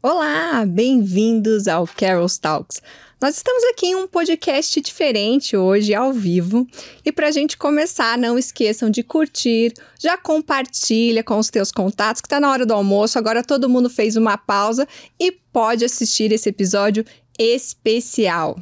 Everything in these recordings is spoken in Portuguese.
Olá, bem-vindos ao Carol's Talks. Nós estamos aqui em um podcast diferente hoje, ao vivo. E para a gente começar, não esqueçam de curtir, já compartilha com os teus contatos, que está na hora do almoço, agora todo mundo fez uma pausa e pode assistir esse episódio especial.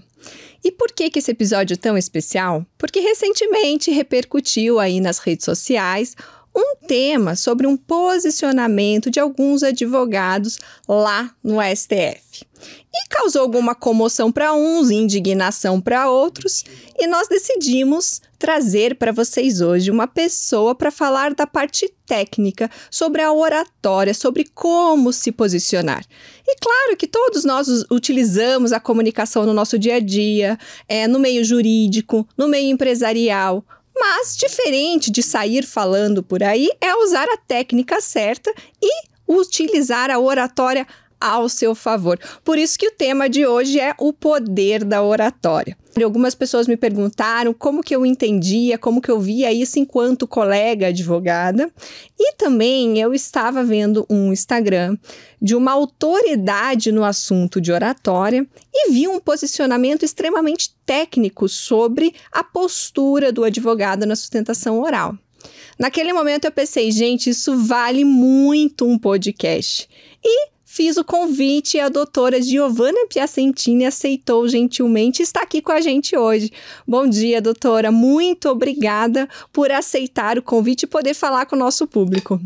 E por que esse episódio é tão especial? Porque recentemente repercutiu aí nas redes sociais um tema sobre um posicionamento de alguns advogados lá no STF. E causou alguma comoção para uns, indignação para outros, e nós decidimos trazer para vocês hoje uma pessoa para falar da parte técnica, sobre a oratória, sobre como se posicionar. E claro que todos nós utilizamos a comunicação no nosso dia a dia, no meio jurídico, no meio empresarial. Mas, diferente de sair falando por aí, é usar a técnica certa e utilizar a oratória ao seu favor. Por isso que o tema de hoje é o poder da oratória. Algumas pessoas me perguntaram como que eu entendia, como que eu via isso enquanto colega advogada. E também eu estava vendo um Instagram de uma autoridade no assunto de oratória e vi um posicionamento extremamente técnico sobre a postura do advogado na sustentação oral. Naquele momento eu pensei, gente, isso vale muito um podcast. E fiz o convite e a doutora Giovanna Piacentini aceitou gentilmente e está aqui com a gente hoje. Bom dia, doutora. Muito obrigada por aceitar o convite e poder falar com o nosso público.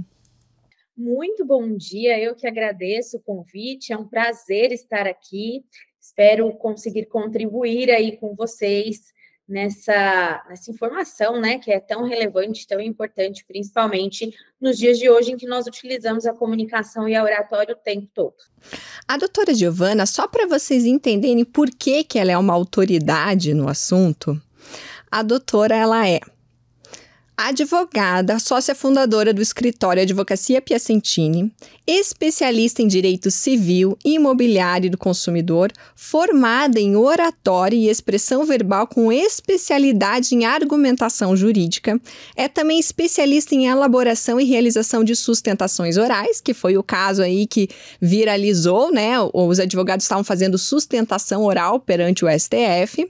Muito bom dia, eu que agradeço o convite, é um prazer estar aqui. Espero conseguir contribuir aí com vocês nessa informação, né, que é tão relevante, tão importante, principalmente nos dias de hoje em que nós utilizamos a comunicação e a oratória o tempo todo. A doutora Giovanna, só para vocês entenderem por que ela é uma autoridade no assunto, a doutora, ela é advogada, sócia fundadora do escritório Advocacia Piacentini, especialista em direito civil e imobiliário do consumidor, formada em oratória e expressão verbal com especialidade em argumentação jurídica, é também especialista em elaboração e realização de sustentações orais, que foi o caso aí que viralizou, né? Os advogados estavam fazendo sustentação oral perante o STF,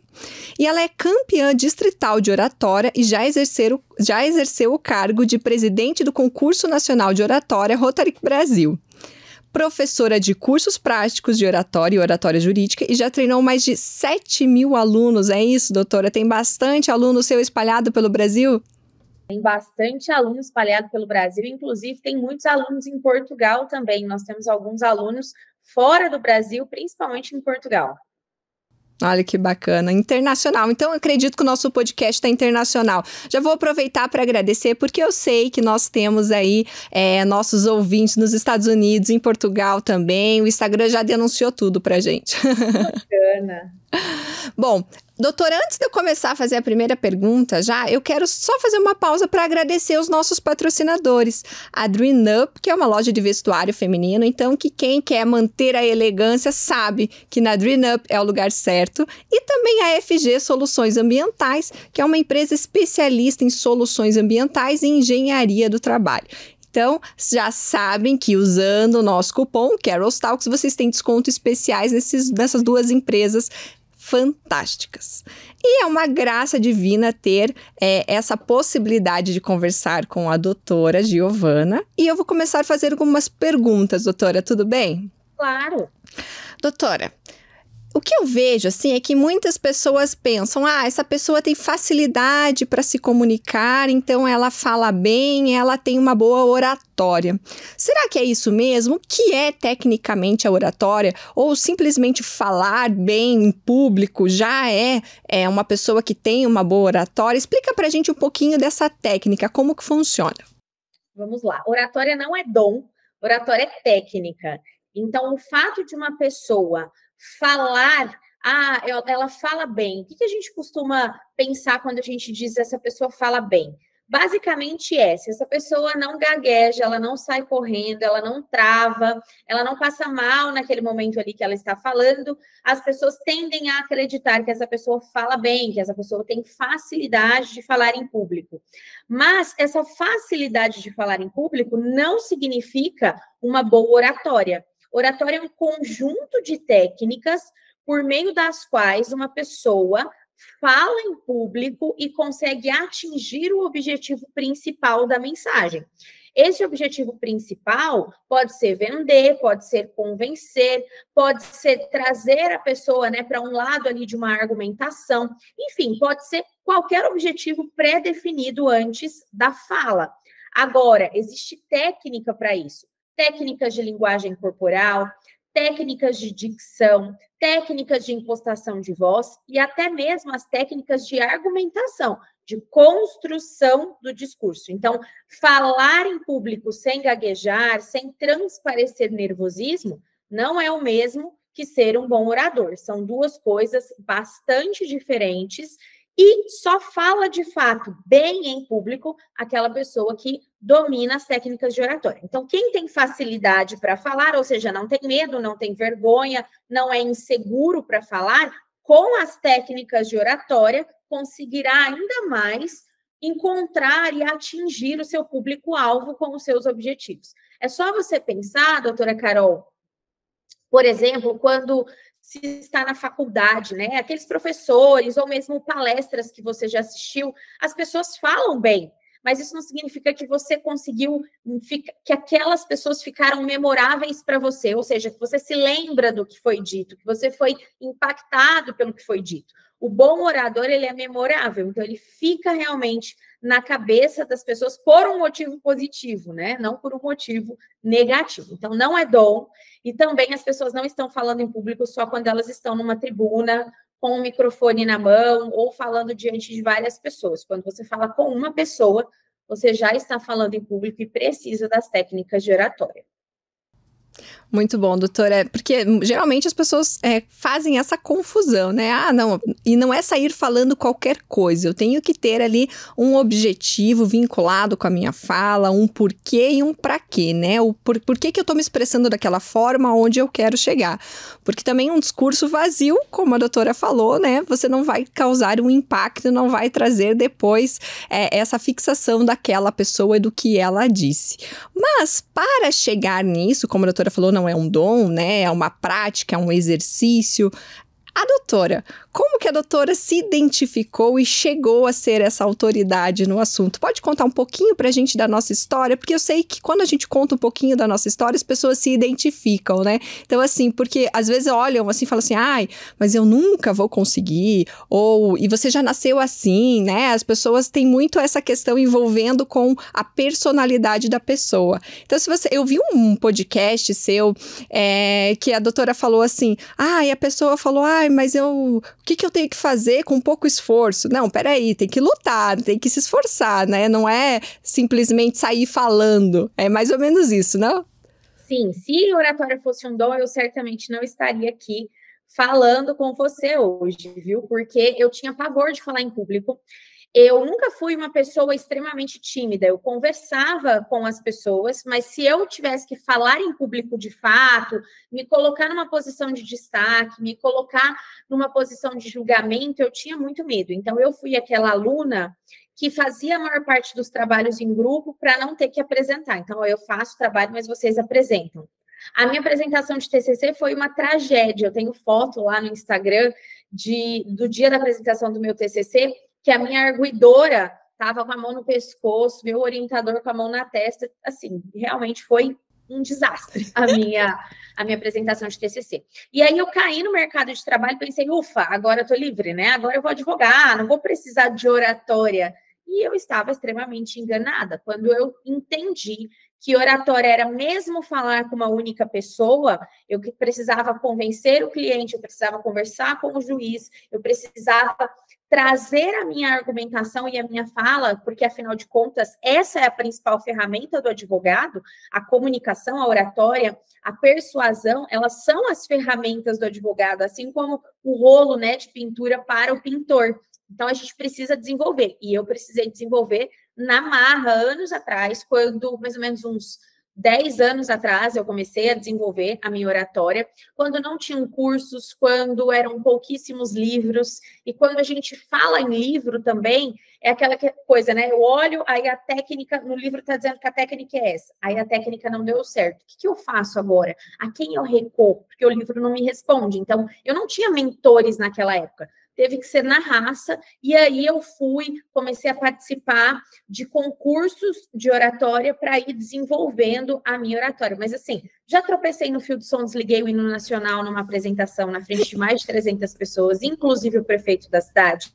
e ela é campeã distrital de oratória e já exerceu o cargo de presidente do Concurso Nacional de Oratória Rotary Brasil. Professora de cursos práticos de oratória e oratória jurídica e já treinou mais de 7.000 alunos. É isso, doutora? Tem bastante aluno seu espalhado pelo Brasil? Tem bastante aluno espalhado pelo Brasil, inclusive tem muitos alunos em Portugal também. Nós temos alguns alunos fora do Brasil, principalmente em Portugal. Olha que bacana, internacional. Então, eu acredito que o nosso podcast está internacional. Já vou aproveitar para agradecer, porque eu sei que nós temos aí nossos ouvintes nos Estados Unidos, em Portugal também. O Instagram já denunciou tudo para gente. Bacana. Bom, doutora, antes de eu começar a fazer a primeira pergunta, eu quero só fazer uma pausa para agradecer os nossos patrocinadores. A Dream Up, que é uma loja de vestuário feminino, então que quem quer manter a elegância sabe que na Dream Up é o lugar certo. E também a FG Soluções Ambientais, que é uma empresa especialista em soluções ambientais e engenharia do trabalho. Então, já sabem que usando o nosso cupom Carol's Talks, vocês têm desconto especiais nessas duas empresas fantásticas. E é uma graça divina ter essa possibilidade de conversar com a doutora Giovanna. E eu vou começar a fazer algumas perguntas, doutora, tudo bem? Claro. Doutora, o que eu vejo, assim, é que muitas pessoas pensam, essa pessoa tem facilidade para se comunicar, então ela fala bem, ela tem uma boa oratória. Será que é isso mesmo? O que é tecnicamente a oratória? Ou simplesmente falar bem em público já é uma pessoa que tem uma boa oratória? Explica pra gente um pouquinho dessa técnica, como que funciona. Vamos lá. Oratória não é dom, oratória é técnica. Então, o fato de uma pessoa falar, ela fala bem. O que a gente costuma pensar quando a gente diz essa pessoa fala bem? Basicamente se essa pessoa não gagueja, ela não sai correndo, ela não trava, ela não passa mal naquele momento ali que ela está falando, as pessoas tendem a acreditar que essa pessoa fala bem, que essa pessoa tem facilidade de falar em público. Mas essa facilidade de falar em público não significa uma boa oratória. Oratória é um conjunto de técnicas por meio das quais uma pessoa fala em público e consegue atingir o objetivo principal da mensagem. Esse objetivo principal pode ser vender, pode ser convencer, pode ser trazer a pessoa, né, para um lado ali de uma argumentação, enfim, pode ser qualquer objetivo pré-definido antes da fala. Agora, existe técnica para isso. Técnicas de linguagem corporal, técnicas de dicção, técnicas de impostação de voz e até mesmo as técnicas de argumentação, de construção do discurso. Então, falar em público sem gaguejar, sem transparecer nervosismo, não é o mesmo que ser um bom orador. São duas coisas bastante diferentes e só fala, de fato, bem em público aquela pessoa que domina as técnicas de oratória. Então, quem tem facilidade para falar, ou seja, não tem medo, não tem vergonha, não é inseguro para falar, com as técnicas de oratória, conseguirá ainda mais encontrar e atingir o seu público-alvo com os seus objetivos. É só você pensar, doutora Carol, por exemplo, quando se está na faculdade, né? Aqueles professores ou mesmo palestras que você já assistiu, as pessoas falam bem, mas isso não significa que você conseguiu, que aquelas pessoas ficaram memoráveis para você, ou seja, que você se lembra do que foi dito, que você foi impactado pelo que foi dito. O bom orador, ele é memorável, então ele fica realmente na cabeça das pessoas por um motivo positivo, né? Não por um motivo negativo. Então, não é dom, e também as pessoas não estão falando em público só quando elas estão numa tribuna, com um microfone na mão, ou falando diante de várias pessoas. Quando você fala com uma pessoa, você já está falando em público e precisa das técnicas de oratória. Muito bom, doutora, porque geralmente as pessoas fazem essa confusão, né? Ah, não, e não é sair falando qualquer coisa, eu tenho que ter ali um objetivo vinculado com a minha fala, um porquê e um pra quê, né? O por que eu tô me expressando daquela forma, onde eu quero chegar. Porque também um discurso vazio, como a doutora falou, né? Você não vai causar um impacto, não vai trazer depois essa fixação daquela pessoa e do que ela disse. Mas para chegar nisso, como a doutora falou, não é um dom, né? É uma prática, é um exercício. A doutora, como que a doutora se identificou e chegou a ser essa autoridade no assunto? Pode contar um pouquinho pra gente da nossa história? Porque eu sei que quando a gente conta um pouquinho da nossa história, as pessoas se identificam, né? Então, assim, porque às vezes olham assim e falam assim, ai, mas eu nunca vou conseguir, ou, e você já nasceu assim, né? As pessoas têm muito essa questão envolvendo com a personalidade da pessoa. Então, eu vi um podcast seu, que a doutora falou assim, e a pessoa falou, mas o que eu tenho que fazer com pouco esforço? Não, peraí, tem que lutar, tem que se esforçar, né? Não é simplesmente sair falando. É mais ou menos isso, não? Sim, se oratória fosse um dom, eu certamente não estaria aqui falando com você hoje, viu? Porque eu tinha pavor de falar em público. Eu nunca fui uma pessoa extremamente tímida, eu conversava com as pessoas, mas se eu tivesse que falar em público de fato, me colocar numa posição de destaque, me colocar numa posição de julgamento, eu tinha muito medo. Então, eu fui aquela aluna que fazia a maior parte dos trabalhos em grupo para não ter que apresentar. Então, eu faço o trabalho, mas vocês apresentam. A minha apresentação de TCC foi uma tragédia. Eu tenho foto lá no Instagram do dia da apresentação do meu TCC, que a minha arguidora estava com a mão no pescoço, meu orientador com a mão na testa, assim, realmente foi um desastre a minha apresentação de TCC. E aí eu caí no mercado de trabalho e pensei, ufa, agora eu tô livre, né? Agora eu vou advogar, não vou precisar de oratória. E eu estava extremamente enganada quando eu entendi que oratória era mesmo falar com uma única pessoa, eu precisava convencer o cliente, eu precisava conversar com o juiz, eu precisava trazer a minha argumentação e a minha fala, porque, afinal de contas, essa é a principal ferramenta do advogado, a comunicação, a oratória, a persuasão, elas são as ferramentas do advogado, assim como o rolo, né, de pintura para o pintor. Então, a gente precisa desenvolver, e eu precisei desenvolver na marra, anos atrás, quando, mais ou menos uns 10 anos atrás eu comecei a desenvolver a minha oratória, quando não tinham cursos, quando eram pouquíssimos livros, e quando a gente fala em livro também, é aquela coisa, né? Eu olho, aí a técnica, no livro está dizendo que a técnica é essa, aí a técnica não deu certo. O que eu faço agora? A quem eu recorro? Porque o livro não me responde. Então, eu não tinha mentores naquela época. Teve que ser na raça, e aí eu comecei a participar de concursos de oratória para ir desenvolvendo a minha oratória. Mas assim, já tropecei no fio de som, desliguei o hino nacional numa apresentação na frente de mais de 300 pessoas, inclusive o prefeito da cidade.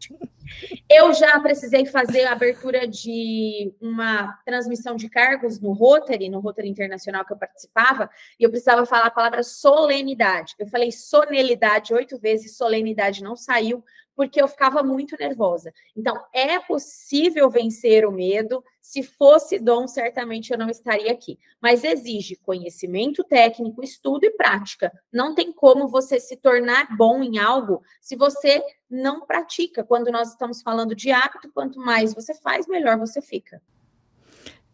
Eu já precisei fazer a abertura de uma transmissão de cargos no Rotary Internacional que eu participava, e eu precisava falar a palavra solenidade. Eu falei sonelidade 8 vezes, solenidade não saiu, porque eu ficava muito nervosa. Então, é possível vencer o medo. Se fosse dom, certamente eu não estaria aqui. Mas exige conhecimento técnico, estudo e prática. Não tem como você se tornar bom em algo se você não pratica. Quando nós estamos falando de hábito, quanto mais você faz, melhor você fica.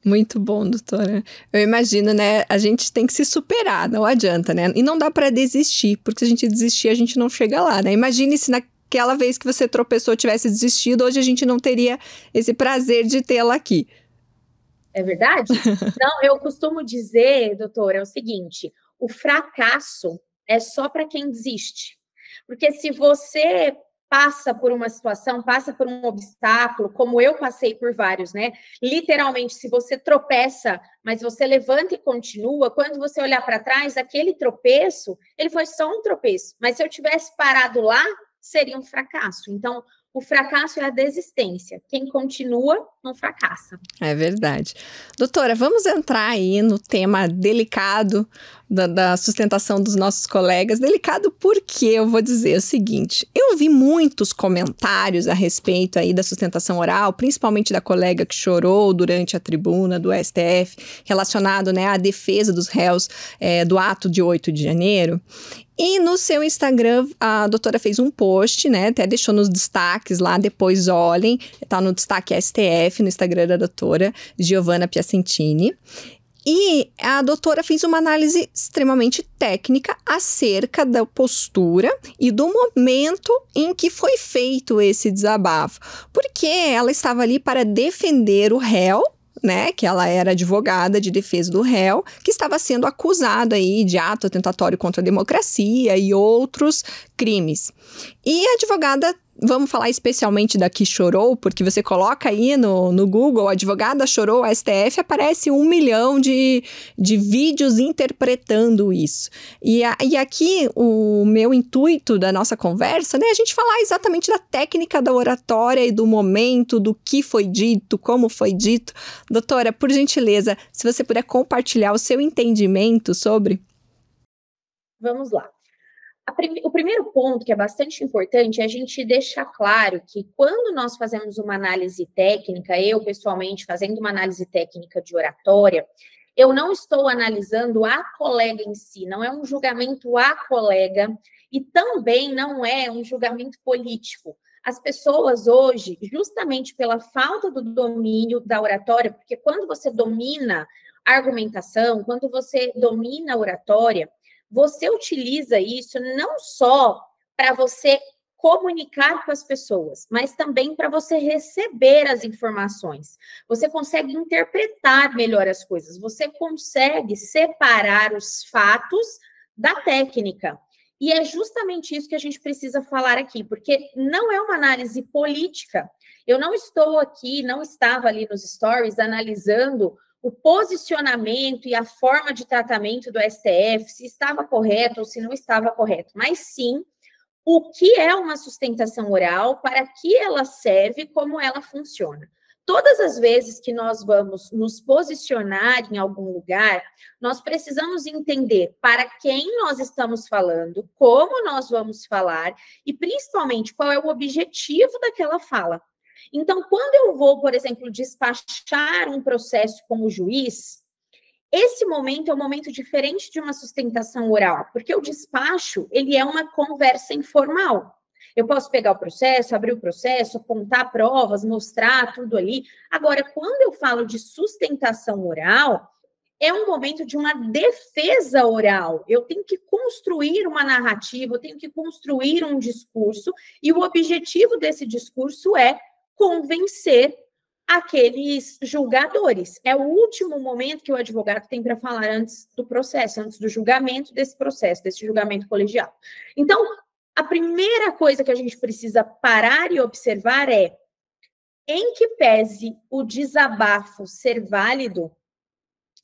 Muito bom, doutora. Eu imagino, né? A gente tem que se superar, não adianta, né? E não dá para desistir, porque se a gente desistir, a gente não chega lá, né? Imagine se naquela vez que você tropeçou, tivesse desistido, hoje a gente não teria esse prazer de tê-la aqui. É verdade? Não, eu costumo dizer, doutora, é o seguinte: o fracasso é só para quem desiste. Porque se você passa por uma situação, passa por um obstáculo, como eu passei por vários, né? Literalmente, se você tropeça, mas você levanta e continua, quando você olhar para trás, aquele tropeço, ele foi só um tropeço. Mas se eu tivesse parado lá, seria um fracasso. Então, o fracasso é a desistência. Quem continua, não fracassa. É verdade. Doutora, vamos entrar aí no tema delicado da sustentação dos nossos colegas. Delicado porque eu vou dizer o seguinte: eu vi muitos comentários a respeito aí da sustentação oral, principalmente da colega que chorou durante a tribuna do STF, relacionado, né, à defesa dos réus do ato de 8 de janeiro. E no seu Instagram, a doutora fez um post, né? Até deixou nos destaques lá, depois olhem. Tá no destaque STF, no Instagram da doutora Giovanna Piacentini. E a doutora fez uma análise extremamente técnica acerca da postura e do momento em que foi feito esse desabafo. Porque ela estava ali para defender o réu, né, que ela era advogada de defesa do réu, que estava sendo acusado aí de ato atentatório contra a democracia e outros crimes. E a advogada, vamos falar especialmente da que chorou, porque você coloca aí no Google, advogada chorou, STF, aparece 1 milhão de vídeos interpretando isso. E aqui o meu intuito da nossa conversa, né, é a gente falar exatamente da técnica da oratória e do momento, do que foi dito, como foi dito. Doutora, por gentileza, se você puder compartilhar o seu entendimento sobre... Vamos lá. O primeiro ponto, que é bastante importante, é a gente deixar claro que quando nós fazemos uma análise técnica, eu pessoalmente fazendo uma análise técnica de oratória, eu não estou analisando a colega em si, não é um julgamento à colega e também não é um julgamento político. As pessoas hoje, justamente pela falta do domínio da oratória, porque quando você domina a argumentação, quando você domina a oratória, você utiliza isso não só para você comunicar com as pessoas, mas também para você receber as informações. Você consegue interpretar melhor as coisas, você consegue separar os fatos da técnica. E é justamente isso que a gente precisa falar aqui, porque não é uma análise política. Eu não estou aqui, não estava ali nos stories analisando o posicionamento e a forma de tratamento do STF, se estava correto ou se não estava correto, mas sim o que é uma sustentação oral, para que ela serve, como ela funciona. Todas as vezes que nós vamos nos posicionar em algum lugar, nós precisamos entender para quem nós estamos falando, como nós vamos falar e, principalmente, qual é o objetivo daquela fala. Então, quando eu vou, por exemplo, despachar um processo com o juiz, esse momento é um momento diferente de uma sustentação oral, porque o despacho, ele é uma conversa informal. Eu posso pegar o processo, abrir o processo, apontar provas, mostrar tudo ali. Agora, quando eu falo de sustentação oral, é um momento de uma defesa oral. Eu tenho que construir uma narrativa, eu tenho que construir um discurso, e o objetivo desse discurso é convencer aqueles julgadores. É o último momento que o advogado tem para falar antes do processo, antes do julgamento desse processo, desse julgamento colegiado. Então, a primeira coisa que a gente precisa parar e observar é, em que pese o desabafo ser válido,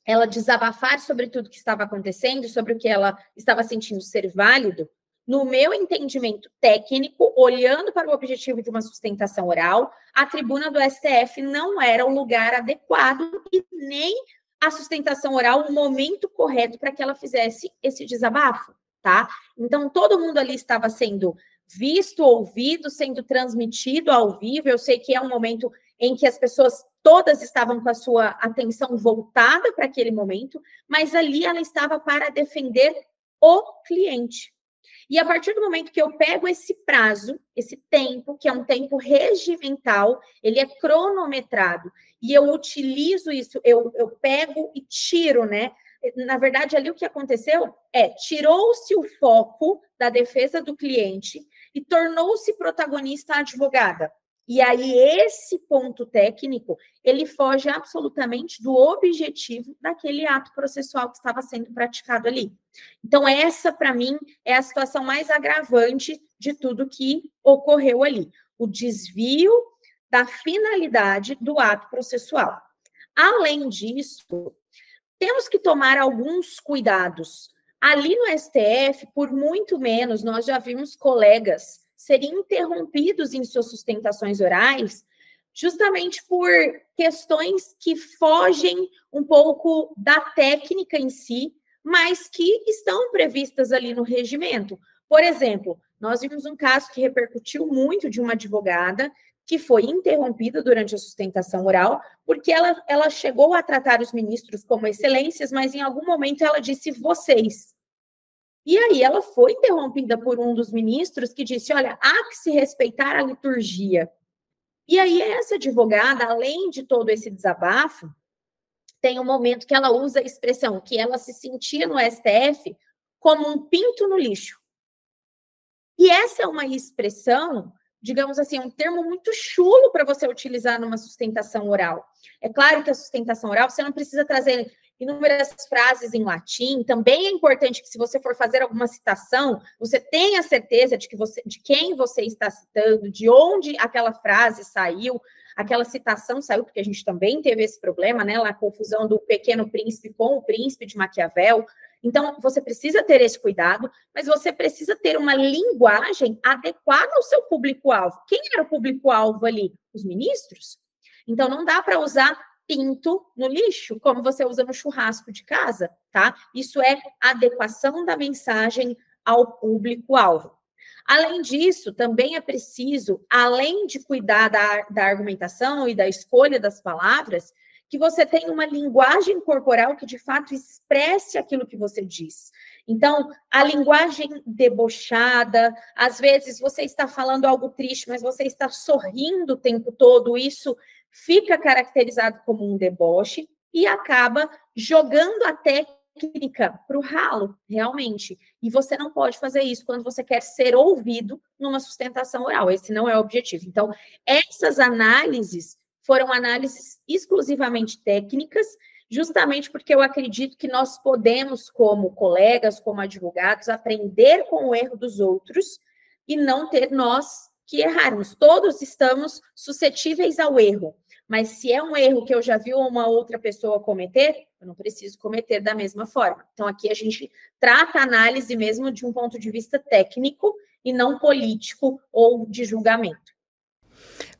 ela desabafar sobre tudo que estava acontecendo, sobre o que ela estava sentindo ser válido, no meu entendimento técnico, olhando para o objetivo de uma sustentação oral, a tribuna do STF não era o lugar adequado e nem a sustentação oral o momento correto para que ela fizesse esse desabafo, tá? Então, todo mundo ali estava sendo visto, ouvido, sendo transmitido ao vivo. Eu sei que é um momento em que as pessoas todas estavam com a sua atenção voltada para aquele momento, mas ali ela estava para defender o cliente. E a partir do momento que eu pego esse prazo, esse tempo, que é um tempo regimental, ele é cronometrado, e eu utilizo isso, eu pego e tiro, né? Na verdade, ali o que aconteceu é, tirou-se o foco da defesa do cliente e tornou-se protagonista a advogada. E aí, esse ponto técnico, ele foge absolutamente do objetivo daquele ato processual que estava sendo praticado ali. Então, essa, para mim, é a situação mais agravante de tudo que ocorreu ali. O desvio da finalidade do ato processual. Além disso, temos que tomar alguns cuidados. Ali no STF, por muito menos, nós já vimos colegas serem interrompidos em suas sustentações orais, justamente por questões que fogem um pouco da técnica em si, mas que estão previstas ali no regimento. Por exemplo, nós vimos um caso que repercutiu muito de uma advogada que foi interrompida durante a sustentação oral, porque ela chegou a tratar os ministros como excelências, mas em algum momento ela disse vocês. E aí ela foi interrompida por um dos ministros que disse, olha, há que se respeitar a liturgia. E aí essa advogada, além de todo esse desabafo, tem um momento que ela usa a expressão que ela se sentia no STF como um pinto no lixo. E essa é uma expressão, digamos assim, um termo muito chulo para você utilizar numa sustentação oral. É claro que a sustentação oral, você não precisa trazer inúmeras frases em latim. Também é importante que, se você for fazer alguma citação, você tenha certeza de quem você está citando, de onde aquela frase saiu, aquela citação saiu, porque a gente também teve esse problema, né? A confusão do Pequeno Príncipe com o Príncipe de Maquiavel. Então, você precisa ter esse cuidado, mas você precisa ter uma linguagem adequada ao seu público-alvo. Quem era o público-alvo ali? Os ministros? Então, não dá para usar pinto no lixo, como você usa no churrasco de casa, tá? Isso é adequação da mensagem ao público-alvo. Além disso, também é preciso, além de cuidar da argumentação e da escolha das palavras, que você tenha uma linguagem corporal que, de fato, expresse aquilo que você diz. Então, a linguagem debochada, às vezes você está falando algo triste, mas você está sorrindo o tempo todo, isso fica caracterizado como um deboche e acaba jogando a técnica para o ralo, realmente. E você não pode fazer isso quando você quer ser ouvido numa sustentação oral. Esse não é o objetivo. Então, essas análises foram análises exclusivamente técnicas, justamente porque eu acredito que nós podemos, como colegas, como advogados, aprender com o erro dos outros e não ter nós que errarmos. Todos estamos suscetíveis ao erro, mas se é um erro que eu já vi uma outra pessoa cometer, eu não preciso cometer da mesma forma. Então, aqui a gente trata a análise mesmo de um ponto de vista técnico e não político ou de julgamento.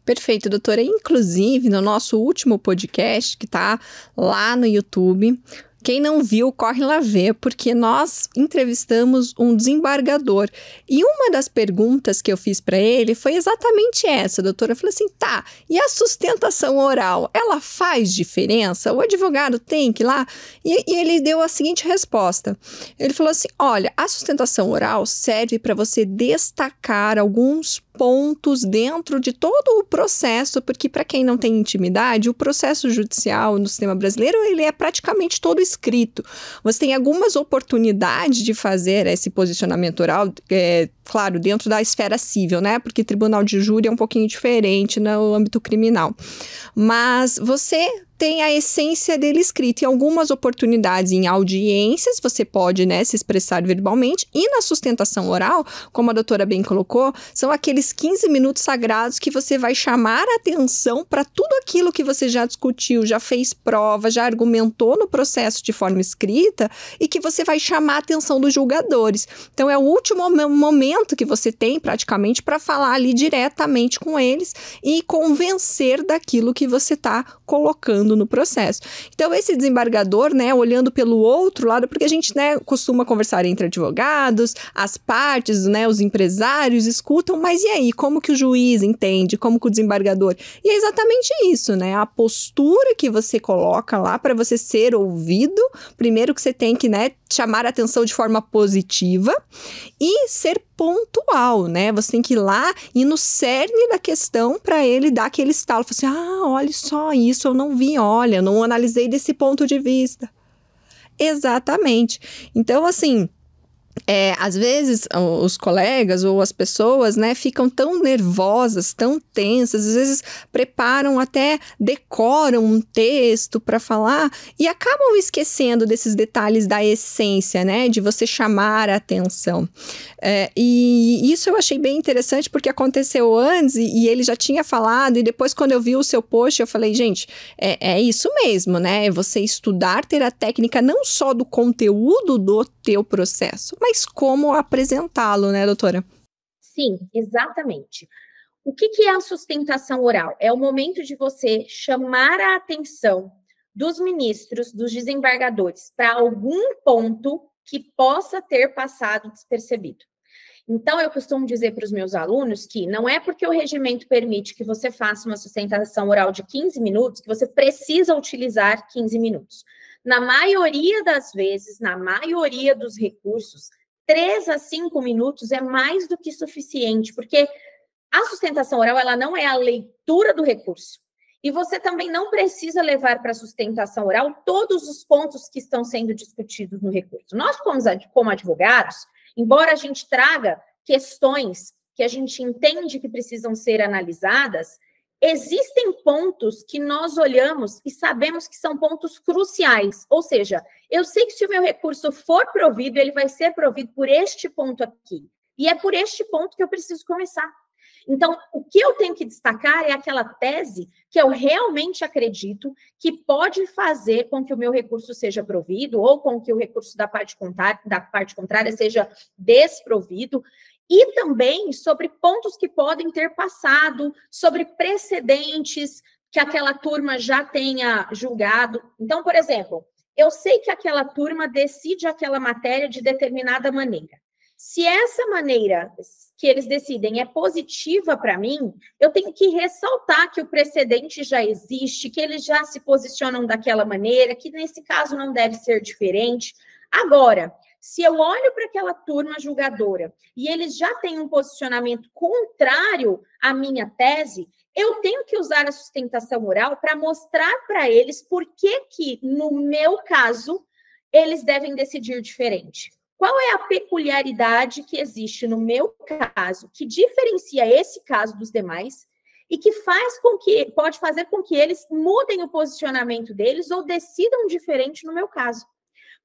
Perfeito, doutora. Inclusive, no nosso último podcast, que está lá no YouTube, quem não viu, corre lá ver, porque nós entrevistamos um desembargador. E uma das perguntas que eu fiz para ele foi exatamente essa, doutora. Eu falei assim, tá, e a sustentação oral, ela faz diferença? O advogado tem que ir lá? E ele deu a seguinte resposta. Ele falou assim, olha, a sustentação oral serve para você destacar alguns pontos dentro de todo o processo, porque para quem não tem intimidade, o processo judicial no sistema brasileiro, ele é praticamente todo escrito. Você tem algumas oportunidades de fazer esse posicionamento oral, claro, dentro da esfera civil, né? Porque tribunal de júri é um pouquinho diferente no âmbito criminal. Mas você tem a essência dele escrito. Em algumas oportunidades, em audiências, você pode, né, se expressar verbalmente. E na sustentação oral, como a doutora bem colocou, são aqueles 15 minutos sagrados que você vai chamar a atenção para tudo aquilo que você já discutiu, já fez prova, já argumentou no processo de forma escrita e que você vai chamar a atenção dos julgadores. Então, é o último momento que você tem, praticamente, para falar ali diretamente com eles e convencer daquilo que você está colocando no processo. Então, esse desembargador, né, olhando pelo outro lado, porque a gente, né, costuma conversar entre advogados, as partes, né, os empresários escutam, mas e aí, como que o juiz entende, como que o desembargador? E é exatamente isso, né, a postura que você coloca lá para você ser ouvido, primeiro que você tem que, né, chamar a atenção de forma positiva e ser pontual, né? Você tem que ir lá e no cerne da questão para ele dar aquele estalo, falar assim, olha só isso, eu não vi, olha, eu não analisei desse ponto de vista. Exatamente. Então, assim, às vezes os colegas ou as pessoas, né, ficam tão nervosas, tão tensas, às vezes preparam até, decoram um texto para falar e acabam esquecendo desses detalhes da essência, né, de você chamar a atenção. E isso eu achei bem interessante porque aconteceu antes e ele já tinha falado e depois quando eu vi o seu post eu falei, gente, é isso mesmo, né, você estudar, ter a técnica não só do conteúdo do teu processo, mas como apresentá-lo, né, doutora? Sim, exatamente. O que é a sustentação oral? É o momento de você chamar a atenção dos ministros, dos desembargadores, para algum ponto que possa ter passado despercebido. Então, eu costumo dizer para os meus alunos que não é porque o regimento permite que você faça uma sustentação oral de 15 minutos que você precisa utilizar 15 minutos. Na maioria das vezes, na maioria dos recursos, 3 a 5 minutos é mais do que suficiente, porque a sustentação oral ela não é a leitura do recurso. E você também não precisa levar para a sustentação oral todos os pontos que estão sendo discutidos no recurso. Nós, como advogados, embora a gente traga questões que a gente entende que precisam ser analisadas, existem pontos que nós olhamos e sabemos que são pontos cruciais. Ou seja, eu sei que se o meu recurso for provido, ele vai ser provido por este ponto aqui. E é por este ponto que eu preciso começar. Então, o que eu tenho que destacar é aquela tese que eu realmente acredito que pode fazer com que o meu recurso seja provido ou com que o recurso da parte contrária seja desprovido, e também sobre pontos que podem ter passado, sobre precedentes que aquela turma já tenha julgado. Então, por exemplo, eu sei que aquela turma decide aquela matéria de determinada maneira. Se essa maneira que eles decidem é positiva para mim, eu tenho que ressaltar que o precedente já existe, que eles já se posicionam daquela maneira, que nesse caso não deve ser diferente. Agora, se eu olho para aquela turma julgadora e eles já têm um posicionamento contrário à minha tese, eu tenho que usar a sustentação oral para mostrar para eles por que, no meu caso, eles devem decidir diferente. Qual é a peculiaridade que existe no meu caso, que diferencia esse caso dos demais e que pode fazer com que eles mudem o posicionamento deles ou decidam diferente no meu caso.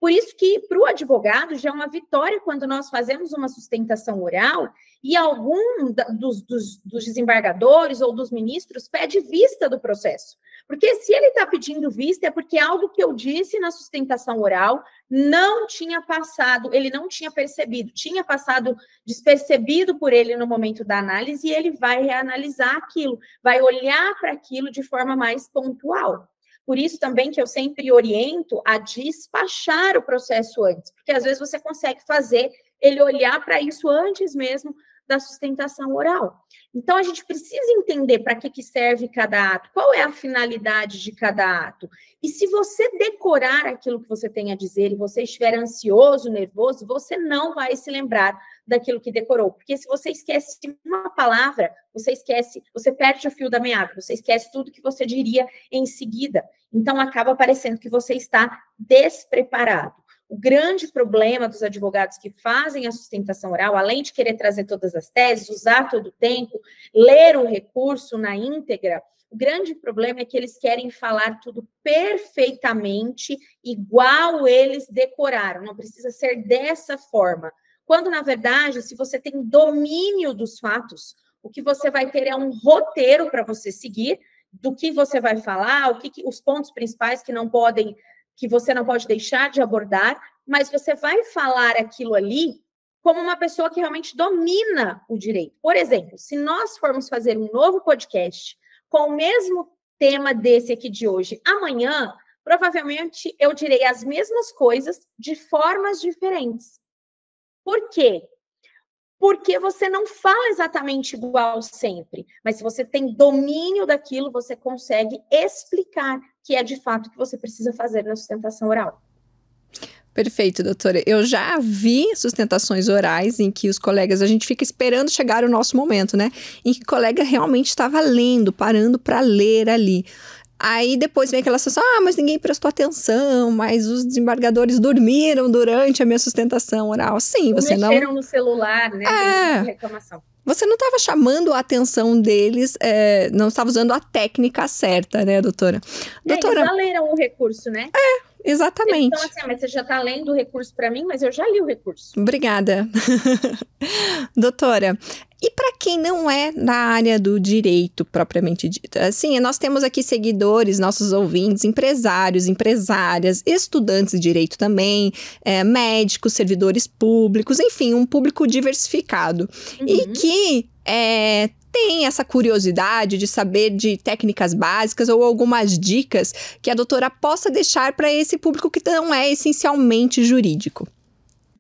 Por isso que, para o advogado, já é uma vitória quando nós fazemos uma sustentação oral e algum dos desembargadores ou dos ministros pede vista do processo. Porque se ele está pedindo vista, é porque algo que eu disse na sustentação oral não tinha passado, ele não tinha percebido, tinha passado despercebido por ele no momento da análise e ele vai reanalisar aquilo, vai olhar para aquilo de forma mais pontual. Por isso também que eu sempre oriento a despachar o processo antes, porque às vezes você consegue fazer ele olhar para isso antes mesmo da sustentação oral. Então, a gente precisa entender para que serve cada ato, qual é a finalidade de cada ato. E se você decorar aquilo que você tem a dizer e você estiver ansioso, nervoso, você não vai se lembrar daquilo que decorou. Porque se você esquece uma palavra, você perde o fio da meada, você esquece tudo que você diria em seguida. Então, acaba parecendo que você está despreparado. O grande problema dos advogados que fazem a sustentação oral, além de querer trazer todas as teses, usar todo o tempo, ler o recurso na íntegra, o grande problema é que eles querem falar tudo perfeitamente igual eles decoraram. Não precisa ser dessa forma. Quando, na verdade, se você tem domínio dos fatos, o que você vai ter é um roteiro para você seguir, do que você vai falar, os pontos principais que você não pode deixar de abordar, mas você vai falar aquilo ali como uma pessoa que realmente domina o direito. Por exemplo, se nós formos fazer um novo podcast com o mesmo tema desse aqui de hoje, amanhã, provavelmente eu direi as mesmas coisas de formas diferentes. Por quê? Porque você não fala exatamente igual sempre, mas se você tem domínio daquilo, você consegue explicar que é de fato o que você precisa fazer na sustentação oral. Perfeito, doutora. Eu já vi sustentações orais em que os colegas, a gente fica esperando chegar o nosso momento, né? Em que o colega realmente estava lendo, parando para ler ali. Aí depois vem aquela sensação, mas ninguém prestou atenção, mas os desembargadores dormiram durante a minha sustentação oral. Sim, você não... mexeram no celular, né? Tem reclamação. Você não estava chamando a atenção deles, não estava usando a técnica certa, né, doutora? Eles já leram o recurso, né? Exatamente. Então, assim, mas você já está lendo o recurso para mim, mas eu já li o recurso. Obrigada. Doutora, e para quem não é da área do direito propriamente dito? Assim, nós temos aqui seguidores, nossos ouvintes, empresários, empresárias, estudantes de direito também, médicos, servidores públicos, enfim, um público diversificado. Uhum. E que tem essa curiosidade de saber de técnicas básicas ou algumas dicas que a doutora possa deixar para esse público que não é essencialmente jurídico.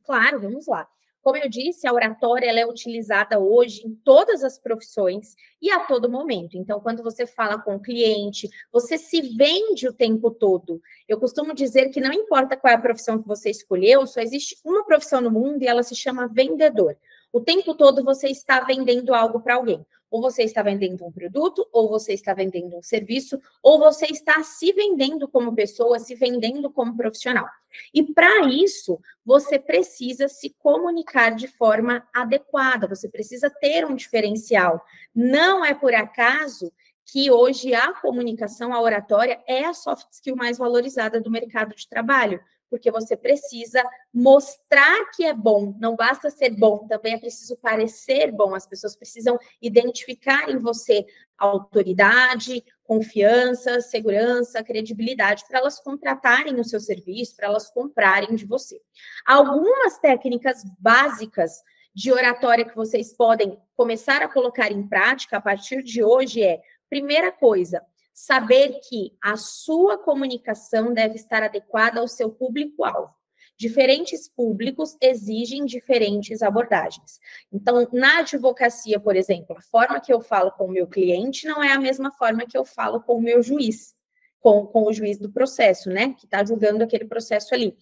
Claro, vamos lá. Como eu disse, a oratória ela é utilizada hoje em todas as profissões e a todo momento. Então, quando você fala com o cliente, você se vende o tempo todo. Eu costumo dizer que não importa qual é a profissão que você escolheu, só existe uma profissão no mundo e ela se chama vendedor. O tempo todo você está vendendo algo para alguém. Ou você está vendendo um produto, ou você está vendendo um serviço, ou você está se vendendo como pessoa, se vendendo como profissional. E para isso, você precisa se comunicar de forma adequada, você precisa ter um diferencial. Não é por acaso que hoje a comunicação, a oratória, é a soft skill mais valorizada do mercado de trabalho, porque você precisa mostrar que é bom, não basta ser bom, também é preciso parecer bom, as pessoas precisam identificar em você autoridade, confiança, segurança, credibilidade, para elas contratarem o seu serviço, para elas comprarem de você. Algumas técnicas básicas de oratória que vocês podem começar a colocar em prática a partir de hoje primeira coisa, saber que a sua comunicação deve estar adequada ao seu público-alvo. Diferentes públicos exigem diferentes abordagens. Então, na advocacia, por exemplo, a forma que eu falo com o meu cliente não é a mesma forma que eu falo com o meu juiz, com o juiz do processo, né? Que está julgando aquele processo ali.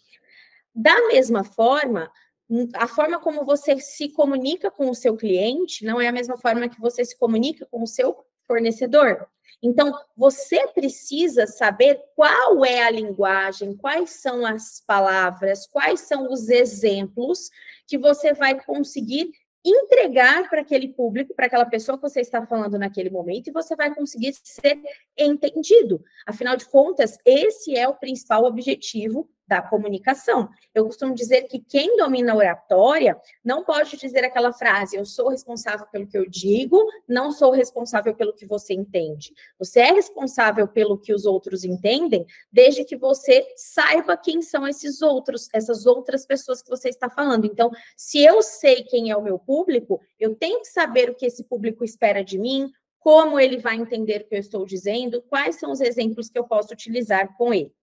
Da mesma forma, a forma como você se comunica com o seu cliente não é a mesma forma que você se comunica com o seu fornecedor. Então, você precisa saber qual é a linguagem, quais são as palavras, quais são os exemplos que você vai conseguir entregar para aquele público, para aquela pessoa que você está falando naquele momento, e você vai conseguir ser entendido. Afinal de contas, esse é o principal objetivo da comunicação. Eu costumo dizer que quem domina a oratória não pode dizer aquela frase, eu sou responsável pelo que eu digo, não sou responsável pelo que você entende. Você é responsável pelo que os outros entendem, desde que você saiba quem são essas outras pessoas que você está falando. Então, se eu sei quem é o meu público, eu tenho que saber o que esse público espera de mim, como ele vai entender o que eu estou dizendo, quais são os exemplos que eu posso utilizar com ele.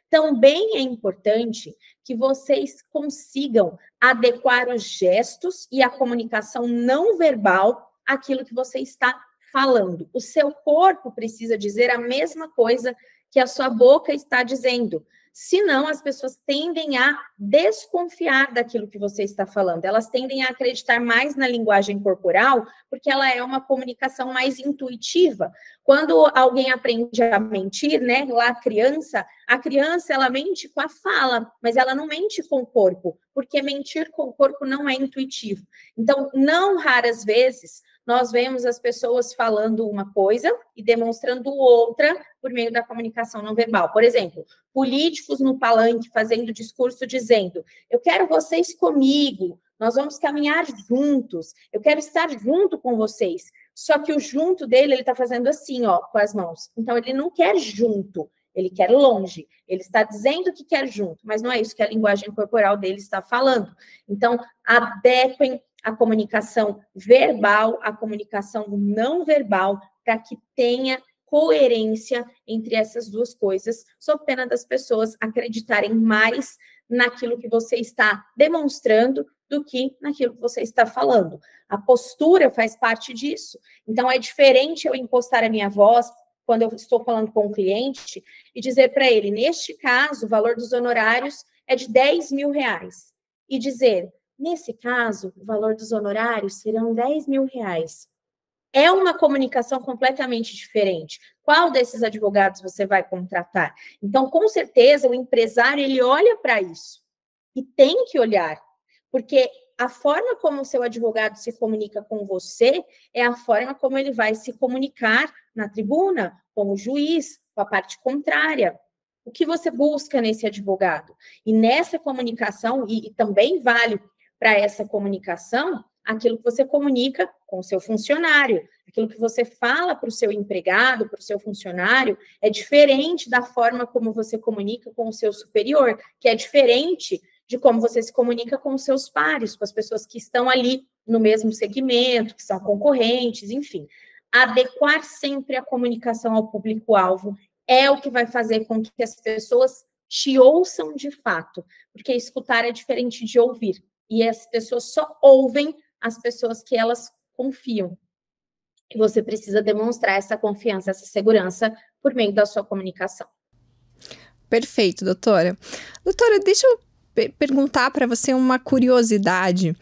Também é importante que vocês consigam adequar os gestos e a comunicação não verbal àquilo que você está falando. O seu corpo precisa dizer a mesma coisa que a sua boca está dizendo. Senão, as pessoas tendem a desconfiar daquilo que você está falando. Elas tendem a acreditar mais na linguagem corporal, porque ela é uma comunicação mais intuitiva. Quando alguém aprende a mentir, né, lá a criança, ela mente com a fala, mas ela não mente com o corpo, porque mentir com o corpo não é intuitivo. Então, não raras vezes, nós vemos as pessoas falando uma coisa e demonstrando outra por meio da comunicação não verbal. Por exemplo, políticos no palanque fazendo discurso dizendo: eu quero vocês comigo, nós vamos caminhar juntos, eu quero estar junto com vocês. Só que o junto dele, ele está fazendo assim, ó, com as mãos. Então, ele não quer junto, ele quer longe. Ele está dizendo que quer junto, mas não é isso que a linguagem corporal dele está falando. Então, adequem a comunicação verbal, a comunicação não verbal, para que tenha coerência entre essas duas coisas, sob pena das pessoas acreditarem mais naquilo que você está demonstrando do que naquilo que você está falando. A postura faz parte disso. Então, é diferente eu impostar a minha voz quando eu estou falando com um cliente e dizer para ele, neste caso, o valor dos honorários é de R$10.000. E dizer, nesse caso, o valor dos honorários serão R$10.000. É uma comunicação completamente diferente. Qual desses advogados você vai contratar? Então, com certeza, o empresário, ele olha para isso. E tem que olhar. Porque a forma como o seu advogado se comunica com você é a forma como ele vai se comunicar na tribuna, com o juiz, com a parte contrária. O que você busca nesse advogado? E nessa comunicação, e também vale para essa comunicação, aquilo que você comunica com o seu funcionário, aquilo que você fala para o seu empregado, para o seu funcionário, é diferente da forma como você comunica com o seu superior, que é diferente de como você se comunica com os seus pares, com as pessoas que estão ali no mesmo segmento, que são concorrentes, enfim. Adequar sempre a comunicação ao público-alvo é o que vai fazer com que as pessoas te ouçam de fato, porque escutar é diferente de ouvir, e as pessoas só ouvem as pessoas que elas confiam. E você precisa demonstrar essa confiança, essa segurança por meio da sua comunicação. Perfeito, doutora. Doutora, deixa eu perguntar para você uma curiosidade.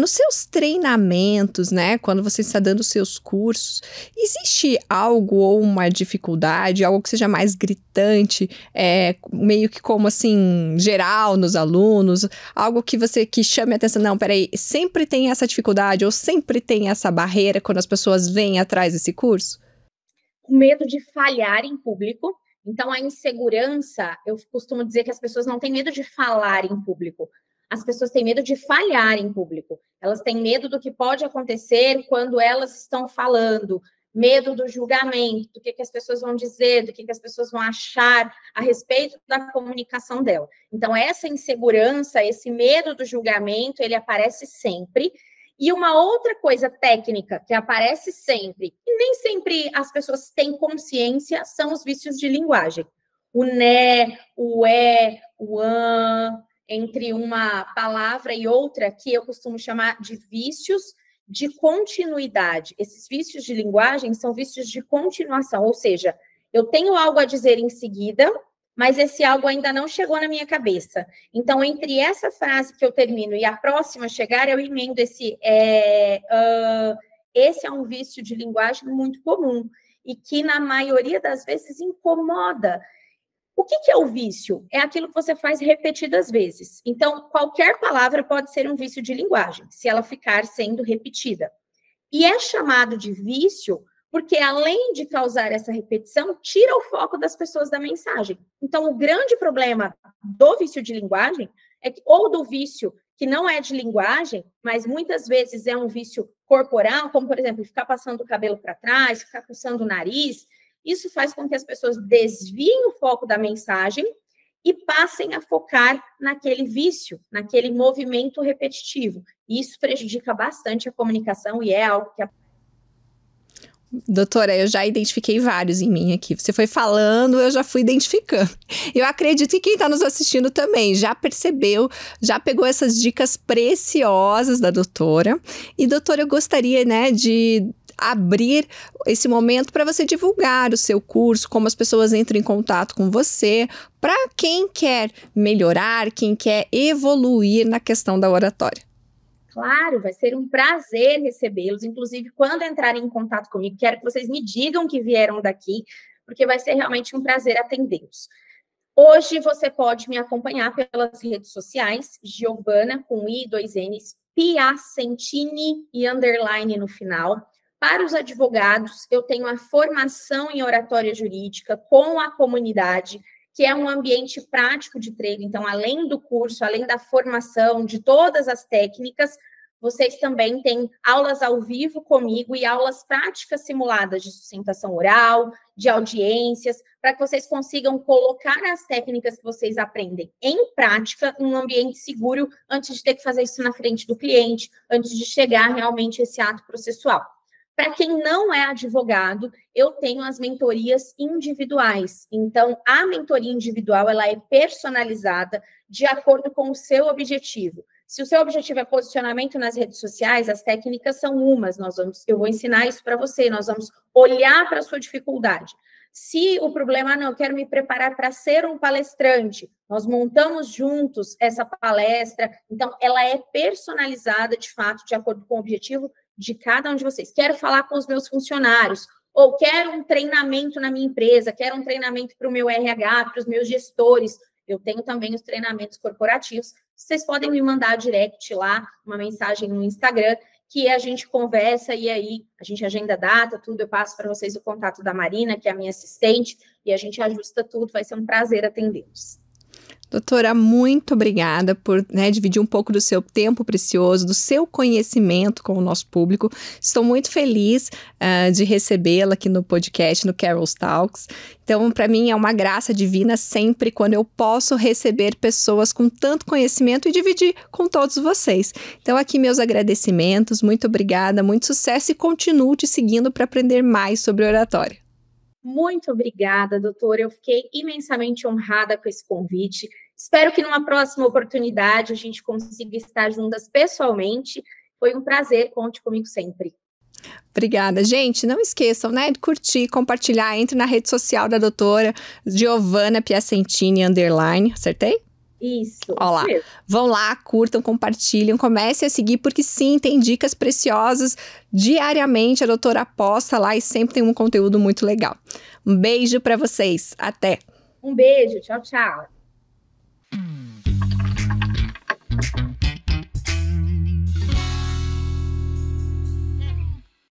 Nos seus treinamentos, né, quando você está dando seus cursos, existe algo ou uma dificuldade, algo que seja mais gritante, meio que como assim, geral nos alunos, algo que chame a atenção, não, peraí, sempre tem essa dificuldade ou sempre tem essa barreira quando as pessoas vêm atrás desse curso? O medo de falhar em público. Então, a insegurança, eu costumo dizer que as pessoas não têm medo de falar em público. As pessoas têm medo de falhar em público. Elas têm medo do que pode acontecer quando elas estão falando, medo do julgamento, do que as pessoas vão dizer, do que as pessoas vão achar a respeito da comunicação dela. Então, essa insegurança, esse medo do julgamento, ele aparece sempre. E uma outra coisa técnica que aparece sempre, e nem sempre as pessoas têm consciência, são os vícios de linguagem. O né, o é, o an, entre uma palavra e outra, que eu costumo chamar de vícios de continuidade. Esses vícios de linguagem são vícios de continuação, ou seja, eu tenho algo a dizer em seguida, mas esse algo ainda não chegou na minha cabeça. Então, entre essa frase que eu termino e a próxima chegar, eu emendo esse esse é um vício de linguagem muito comum e que, na maioria das vezes, incomoda. O que é o vício? É aquilo que você faz repetidas vezes. Então, qualquer palavra pode ser um vício de linguagem, se ela ficar sendo repetida. E é chamado de vício porque, além de causar essa repetição, tira o foco das pessoas da mensagem. Então, o grande problema do vício de linguagem é que, ou do vício que não é de linguagem, mas muitas vezes é um vício corporal, como, por exemplo, ficar passando o cabelo para trás, ficar coçando o nariz. Isso faz com que as pessoas desviem o foco da mensagem e passem a focar naquele vício, naquele movimento repetitivo. Isso prejudica bastante a comunicação e é algo que Doutora, eu já identifiquei vários em mim aqui. Você foi falando, eu já fui identificando. Eu acredito que quem está nos assistindo também já percebeu, já pegou essas dicas preciosas da doutora. E, doutora, eu gostaria, né, de abrir esse momento para você divulgar o seu curso, como as pessoas entram em contato com você, para quem quer melhorar, quem quer evoluir na questão da oratória. Claro, vai ser um prazer recebê-los. Inclusive, quando entrarem em contato comigo, quero que vocês me digam que vieram daqui, porque vai ser realmente um prazer atendê-los. Hoje você pode me acompanhar pelas redes sociais, Giovana, com I, 2 N's, Piacentini e underline no final. Para os advogados, eu tenho a formação em oratória jurídica com a comunidade, que é um ambiente prático de treino. Então, além do curso, além da formação, de todas as técnicas, vocês também têm aulas ao vivo comigo e aulas práticas simuladas de sustentação oral, de audiências, para que vocês consigam colocar as técnicas que vocês aprendem em prática em um ambiente seguro, antes de ter que fazer isso na frente do cliente, antes de chegar realmente a esse ato processual. Para quem não é advogado, eu tenho as mentorias individuais. Então, a mentoria individual, ela é personalizada de acordo com o seu objetivo. Se o seu objetivo é posicionamento nas redes sociais, as técnicas são umas. Eu vou ensinar isso para você. Nós vamos olhar para a sua dificuldade. Se o problema, não, eu quero me preparar para ser um palestrante, nós montamos juntos essa palestra. Então, ela é personalizada, de fato, de acordo com o objetivo de cada um de vocês. Quero falar com os meus funcionários, ou quero um treinamento na minha empresa, quero um treinamento para o meu RH, para os meus gestores. Eu tenho também os treinamentos corporativos. Vocês podem me mandar direct lá, uma mensagem no Instagram, que a gente conversa e aí a gente agenda a data, tudo. Eu passo para vocês o contato da Marina, que é a minha assistente, e a gente ajusta tudo. Vai ser um prazer atendê-los. Doutora, muito obrigada por dividir um pouco do seu tempo precioso, do seu conhecimento com o nosso público. Estou muito feliz de recebê-la aqui no podcast, no Carol's Talks. Então, para mim, é uma graça divina sempre quando eu posso receber pessoas com tanto conhecimento e dividir com todos vocês. Então, aqui meus agradecimentos, muito obrigada, muito sucesso e continuo te seguindo para aprender mais sobre oratória. Muito obrigada, doutora. Eu fiquei imensamente honrada com esse convite. Espero que numa próxima oportunidade a gente consiga estar juntas pessoalmente. Foi um prazer, conte comigo sempre. Obrigada. Gente, não esqueçam, de curtir, compartilhar, entre na rede social da doutora Giovana Piacentini _, acertei? Isso. Olha lá, vão lá, curtam, compartilhem, comecem a seguir, porque sim, tem dicas preciosas diariamente, a doutora posta lá e sempre tem um conteúdo muito legal. Um beijo para vocês, até! Um beijo, tchau, tchau!